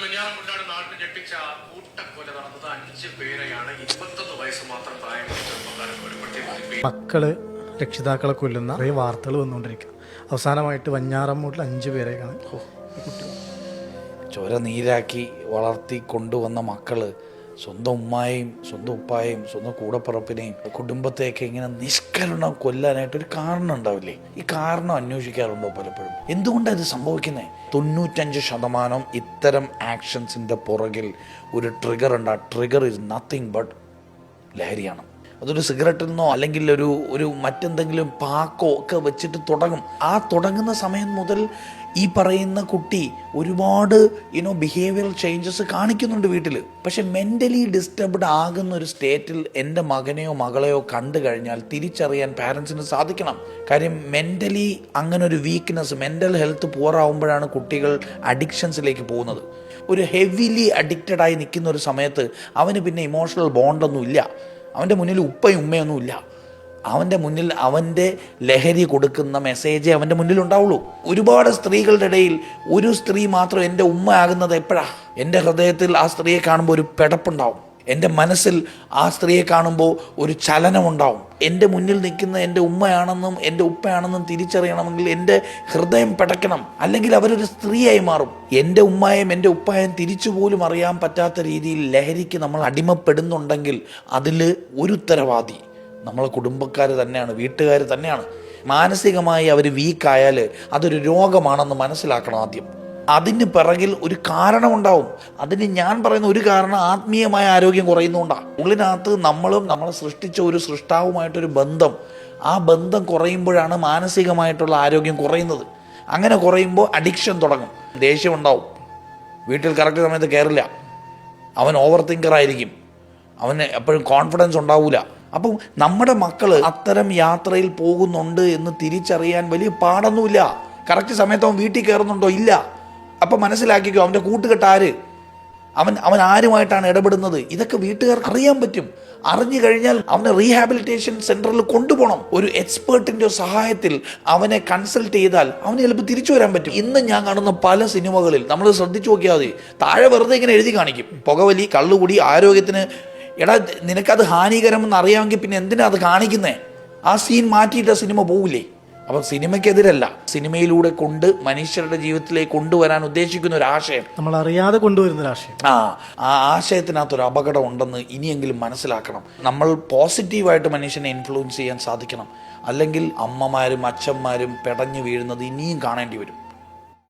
വെഞ്ഞാറമൂട്ടിലാണ് നാട്ടിൽ ഞെട്ടിച്ച കൂട്ടക്കൊല നടന്നത്. 5 പേരെയാണ് 21 വയസ്സ് മാത്രം പ്രായമുള്ള ചെറുപ്പക്കാരൻ കൊലപ്പെടുത്തിയത്. മക്കള് രക്ഷിതാക്കളെ കൊല്ലുന്ന കുറേ വാർത്തകൾ വന്നുകൊണ്ടിരിക്കുക. അവസാനമായിട്ട് വെഞ്ഞാറമൂട്ടിൽ 5 പേരെയാണ് ചോര നീരാക്കി വളർത്തി കൊണ്ടുവന്ന മക്കള് സ്വന്തം ഉമ്മായെയും സ്വന്തം ഉപ്പായെയും സ്വന്തം കൂടപ്പിറപ്പിനെയും കുടുംബത്തെയൊക്കെ ഇങ്ങനെ നിഷ്കരുണം കൊല്ലാനായിട്ടൊരു കാരണം ഉണ്ടാവില്ലേ? ഈ കാരണം അന്വേഷിക്കാറുണ്ടോ പലപ്പോഴും? എന്തുകൊണ്ടാണ് ഇത് സംഭവിക്കുന്നത്? 95% ഇത്തരം ആക്ഷൻസിൻ്റെ പുറകിൽ ഒരു ട്രിഗർ ഉണ്ട്. ആ ട്രിഗർ ഇസ് നത്തിങ് ബട്ട് ലഹരിയാണ്. അതൊരു സിഗരറ്റിൽ നിന്നോ അല്ലെങ്കിൽ ഒരു മറ്റെന്തെങ്കിലും പാക്കോ ഒക്കെ വെച്ചിട്ട് തുടങ്ങും. ആ തുടങ്ങുന്ന സമയം മുതൽ ഈ പറയുന്ന കുട്ടി ഒരുപാട് ബിഹേവിയറൽ ചേഞ്ചസ് കാണിക്കുന്നുണ്ട് വീട്ടിൽ. പക്ഷെ മെൻ്റലി ഡിസ്റ്റർബ്ഡ് ആകുന്ന ഒരു സ്റ്റേറ്റിൽ എൻ്റെ മകനെയോ മകളെയോ കണ്ടു കഴിഞ്ഞാൽ തിരിച്ചറിയാൻ പാരൻസിന് സാധിക്കണം. കാര്യം മെൻ്റലി അങ്ങനെ ഒരു വീക്ക്നെസ്, മെൻ്റൽ ഹെൽത്ത് പുവറാവുമ്പോഴാണ് കുട്ടികൾ അഡിക്ഷൻസിലേക്ക് പോകുന്നത്. ഒരു ഹെവിലി അഡിക്റ്റഡായി നിൽക്കുന്ന ഒരു സമയത്ത് അവന് പിന്നെ ഇമോഷണൽ ബോണ്ടൊന്നും ഇല്ല. അവൻ്റെ മുന്നിൽ ഉപ്പയും ഉമ്മയൊന്നും ഇല്ല. അവൻ്റെ മുന്നിൽ അവൻ്റെ ലഹരി കൊടുക്കുന്ന മെസ്സേജേ അവൻ്റെ മുന്നിൽ ഉണ്ടാവുള്ളൂ. ഒരുപാട് സ്ത്രീകളുടെ ഇടയിൽ ഒരു സ്ത്രീ മാത്രം എൻ്റെ ഉമ്മ ആകുന്നത് എപ്പോഴാ? എൻ്റെ ഹൃദയത്തിൽ ആ സ്ത്രീയെ കാണുമ്പോൾ ഒരു പിടപ്പുണ്ടാവും. എൻ്റെ മനസ്സിൽ ആ സ്ത്രീയെ കാണുമ്പോൾ ഒരു ചലനമുണ്ടാവും. എൻ്റെ മുന്നിൽ നിൽക്കുന്ന എൻ്റെ ഉമ്മയാണെന്നും എൻ്റെ ഉപ്പയാണെന്നും തിരിച്ചറിയണമെങ്കിൽ എൻ്റെ ഹൃദയം പിടയ്ക്കണം, അല്ലെങ്കിൽ അവരൊരു സ്ത്രീയായി മാറും. എൻ്റെ ഉമ്മയും എൻ്റെ ഉപ്പായും തിരിച്ചു പോലും അറിയാൻ പറ്റാത്ത രീതിയിൽ ലഹരിക്ക് നമ്മൾ അടിമപ്പെടുന്നുണ്ടെങ്കിൽ അതിൽ ഒരു ഉത്തരവാദി നമ്മളെ കുടുംബക്കാർ തന്നെയാണ്, വീട്ടുകാർ തന്നെയാണ്. മാനസികമായി അവർ വീക്കായാൽ അതൊരു രോഗമാണെന്ന് മനസ്സിലാക്കണം ആദ്യം. അതിന് പിറകിൽ ഒരു കാരണമുണ്ടാവും. അതിന് ഞാൻ പറയുന്ന ഒരു കാരണം ആത്മീയമായ ആരോഗ്യം കുറയുന്നതുകൊണ്ടാണ്. ഉള്ളിനകത്ത് നമ്മളും നമ്മളെ സൃഷ്ടിച്ച ഒരു സൃഷ്ടാവുമായിട്ടൊരു ബന്ധം, ആ ബന്ധം കുറയുമ്പോഴാണ് മാനസികമായിട്ടുള്ള ആരോഗ്യം കുറയുന്നത്. അങ്ങനെ കുറയുമ്പോൾ അഡിക്ഷൻ തുടങ്ങും. ദേഷ്യം ഉണ്ടാവും, വീട്ടിൽ കറക്റ്റ് സമയത്ത് കയറില്ല, അവൻ ഓവർ തിങ്കറായിരിക്കും, അവന് എപ്പോഴും കോൺഫിഡൻസ് ഉണ്ടാവില്ല. അപ്പം നമ്മുടെ മക്കൾ അത്തരം യാത്രയിൽ പോകുന്നുണ്ട് എന്ന് തിരിച്ചറിയാൻ വലിയ പാടൊന്നുമില്ല. കറക്റ്റ് സമയത്ത് അവൻ വീട്ടിൽ കയറുന്നുണ്ടോ? ഇല്ല. അപ്പം മനസ്സിലാക്കിക്കോ അവൻ്റെ കൂട്ടുകെട്ട് ആര്, അവൻ ആരുമായിട്ടാണ് ഇടപെടുന്നത്. ഇതൊക്കെ വീട്ടുകാർക്ക് അറിയാൻ പറ്റും. അറിഞ്ഞു കഴിഞ്ഞാൽ അവനെ റീഹാബിലിറ്റേഷൻ സെൻറ്ററിൽ കൊണ്ടുപോകണം. ഒരു എക്സ്പേർട്ടിൻ്റെ സഹായത്തിൽ അവനെ കൺസൾട്ട് ചെയ്താൽ അവന് ചിലപ്പോൾ തിരിച്ചു വരാൻ പറ്റും. ഇന്ന് ഞാൻ കാണുന്ന പല സിനിമകളിൽ നമ്മൾ ശ്രദ്ധിച്ചു നോക്കിയാൽ മതി, താഴെ വെറുതെ ഇങ്ങനെ എഴുതി കാണിക്കും, പുകവലി, കള്ളുകൂടി ആരോഗ്യത്തിന്. എടാ, നിനക്കത് ഹാനികരമെന്ന് അറിയാമെങ്കിൽ പിന്നെ എന്തിനാ അത് കാണിക്കുന്നേ? ആ സീൻ മാറ്റിയിട്ട് സിനിമ പോവില്ലേ? അപ്പം സിനിമയ്ക്കെതിരല്ല, സിനിമയിലൂടെ കൊണ്ട് മനുഷ്യരുടെ ജീവിതത്തിലേക്ക് കൊണ്ടുവരാൻ ഉദ്ദേശിക്കുന്ന ഒരു ആശയം, നമ്മൾ അറിയാതെ കൊണ്ടുവരുന്ന ഒരു ആശയം. ആ ആശയത്തിനകത്തൊരു അപകടം ഉണ്ടെന്ന് ഇനിയെങ്കിലും മനസ്സിലാക്കണം. നമ്മൾ പോസിറ്റീവായിട്ട് മനുഷ്യനെ ഇൻഫ്ലുവൻസ് ചെയ്യാൻ സാധിക്കണം. അല്ലെങ്കിൽ അമ്മമാരും അച്ഛന്മാരും പെടഞ്ഞു വീഴുന്നത് ഇനിയും കാണേണ്ടി വരും.